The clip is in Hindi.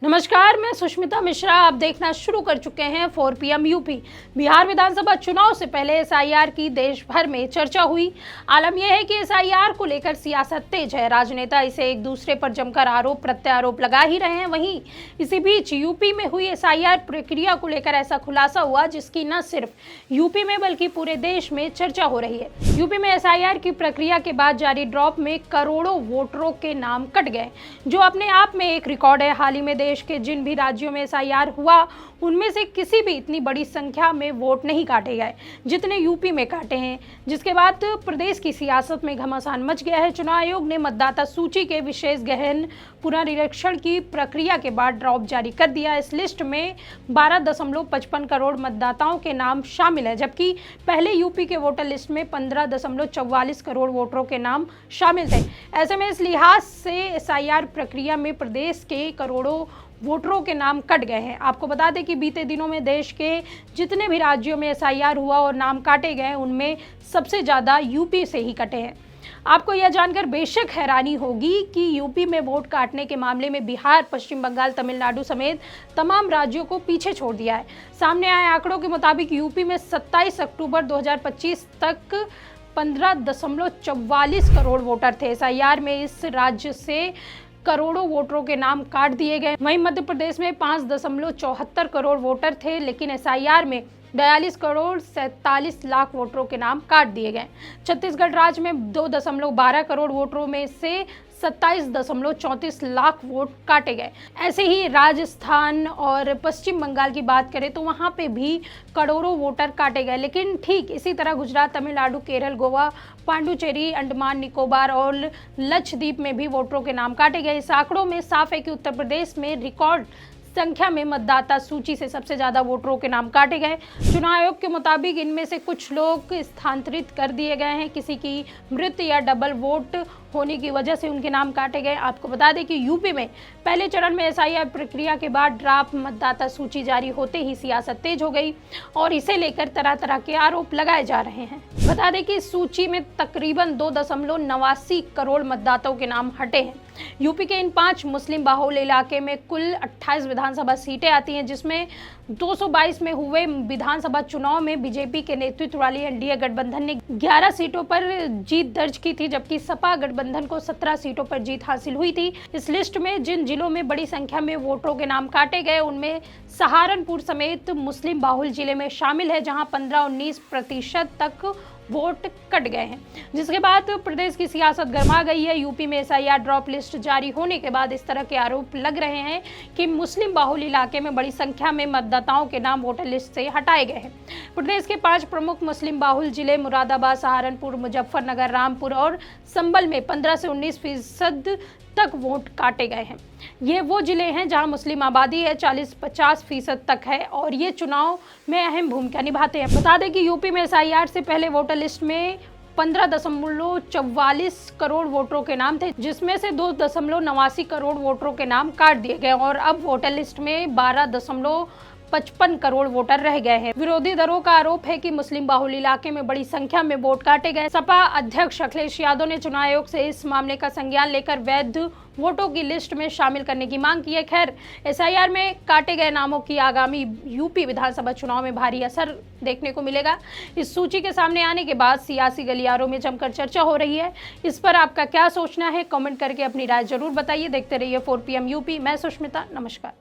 नमस्कार, मैं सुष्मिता मिश्रा। आप देखना शुरू कर चुके हैं 4 PM यूपी। बिहार विधानसभा चुनाव से पहले एसआईआर की देश भर में चर्चा हुई। आलम यह है कि एसआईआर को लेकर सियासत तेज है। राजनेता इसे एक दूसरे पर जमकर आरोप प्रत्यारोप लगा ही रहे हैं। वहीं इसी बीच यूपी में हुई एसआईआर प्रक्रिया को लेकर ऐसा खुलासा हुआ जिसकी न सिर्फ यूपी में बल्कि पूरे देश में चर्चा हो रही है। यूपी में एसआईआर की प्रक्रिया के बाद जारी ड्रॉप में करोड़ों वोटरों के नाम कट गए, जो अपने आप में एक रिकॉर्ड है। हाल ही में देश के जिन भी राज्यों में एसआईआर हुआ उनमें से किसी भी इतनी बड़ी संख्या में वोट नहीं काटे गए जितने यूपी में काटे हैं, जिसके बाद प्रदेश की सियासत में घमासान मच गया है। चुनाव आयोग ने मतदाता सूची के विशेष गहन पुनरीक्षण की प्रक्रिया के बाद ड्रॉप जारी कर दिया। इस लिस्ट में 12.55 करोड़ मतदाताओं के नाम शामिल है, जबकि पहले यूपी के वोटर लिस्ट में 15.44 करोड़ वोटरों के नाम शामिल थे। ऐसे में इस लिहाज से एसआईआर प्रक्रिया में प्रदेश के करोड़ों वोटरों के नाम कट गए हैं। आपको बता दें कि बीते दिनों में देश के जितने भी राज्यों में एसआईआर हुआ और नाम काटे गए उनमें सबसे ज़्यादा यूपी से ही कटे हैं। आपको यह जानकर बेशक हैरानी होगी कि यूपी में वोट काटने के मामले में बिहार, पश्चिम बंगाल, तमिलनाडु समेत तमाम राज्यों को पीछे छोड़ दिया है। सामने आए आंकड़ों के मुताबिक यूपी में 27 अक्टूबर 2025 तक 15.44 करोड़ वोटर थे। एसआईआर में इस राज्य से करोड़ों वोटरों के नाम काट दिए गए। वहीं मध्य प्रदेश में 5.74 करोड़ वोटर थे, लेकिन एसआईआर में 42 करोड़ 47 लाख वोटरों के नाम काट दिए गए। छत्तीसगढ़ राज्य में 2.12 करोड़ वोटरों में से 27.34 लाख वोट काटे गए। ऐसे ही राजस्थान और पश्चिम बंगाल की बात करें तो वहां पे भी करोड़ों वोटर काटे गए, लेकिन ठीक इसी तरह गुजरात, तमिलनाडु, केरल, गोवा, पांडुचेरी, अंडमान निकोबार और लक्षद्वीप में भी वोटरों के नाम काटे गए। इस आंकड़ों में साफ है कि उत्तर प्रदेश में रिकॉर्ड संख्या में मतदाता सूची से सबसे ज्यादा वोटरों के नाम काटे गए। चुनाव आयोग के मुताबिक इनमें से कुछ लोग स्थानांतरित कर दिए गए हैं, किसी की मृत्यु या डबल वोट होने की वजह से उनके नाम काटे गए। आपको बता दें कि यूपी में पहले चरण में एसआईआर प्रक्रिया के बाद ड्राफ्ट मतदाता सूची जारी होते ही सियासत तेज हो गई और इसे लेकर तरह तरह के आरोप लगाए जा रहे हैं। बता दें कि इस सूची में तकरीबन 2.89 करोड़ मतदाताओं के नाम हटे हैं। यूपी के इन 5 मुस्लिम बाहुल इलाके में कुल 28 विधानसभा सीटें आती हैं, जिसमें 222 में हुए विधानसभा चुनाव में बीजेपी के नेतृत्व वाली एनडीए गठबंधन ने 11 सीटों पर जीत दर्ज की थी, जबकि सपा गठबंधन को 17 सीटों पर जीत हासिल हुई थी। इस लिस्ट में जिन जिलों में बड़ी संख्या में वोटरों के नाम काटे गए उनमें सहारनपुर समेत मुस्लिम बाहुल जिले में शामिल है, जहां 15-19% तक वोट कट गए हैं, जिसके बाद प्रदेश की सियासत गर्मा गई है। यूपी में एसआईआर ड्रॉप लिस्ट जारी होने के बाद इस तरह के आरोप लग रहे हैं कि मुस्लिम बाहुल इलाके में बड़ी संख्या में मतदाताओं के नाम वोटर लिस्ट से हटाए गए हैं। प्रदेश के 5 प्रमुख मुस्लिम बाहुल जिले मुरादाबाद, सहारनपुर, मुजफ्फरनगर, रामपुर और संभल में 15 से 19% तक वोट काटे गए हैं। ये वो जिले हैं जहां मुस्लिम आबादी है 40-50% तक है और ये चुनाव में अहम भूमिका निभाते हैं। बता दें कि यूपी में एसआईआर से पहले वोटर लिस्ट में 15.44 करोड़ वोटरों के नाम थे, जिसमें से 2.89 करोड़ वोटरों के नाम काट दिए गए और अब वोटर लिस्ट में 12.55 करोड़ वोटर रह गए हैं। विरोधी दलों का आरोप है कि मुस्लिम बाहुल इलाके में बड़ी संख्या में वोट काटे गए। सपा अध्यक्ष अखिलेश यादव ने चुनाव आयोग से इस मामले का संज्ञान लेकर वैध वोटों की लिस्ट में शामिल करने की मांग की है। खैर, एसआईआर में काटे गए नामों की आगामी यूपी विधानसभा चुनाव में भारी असर देखने को मिलेगा। इस सूची के सामने आने के बाद सियासी गलियारों में जमकर चर्चा हो रही है। इस पर आपका क्या सोचना है, कमेंट करके अपनी राय जरूर बताइए। देखते रहिए 4 PM यूपी। मैं सुष्मिता, नमस्कार।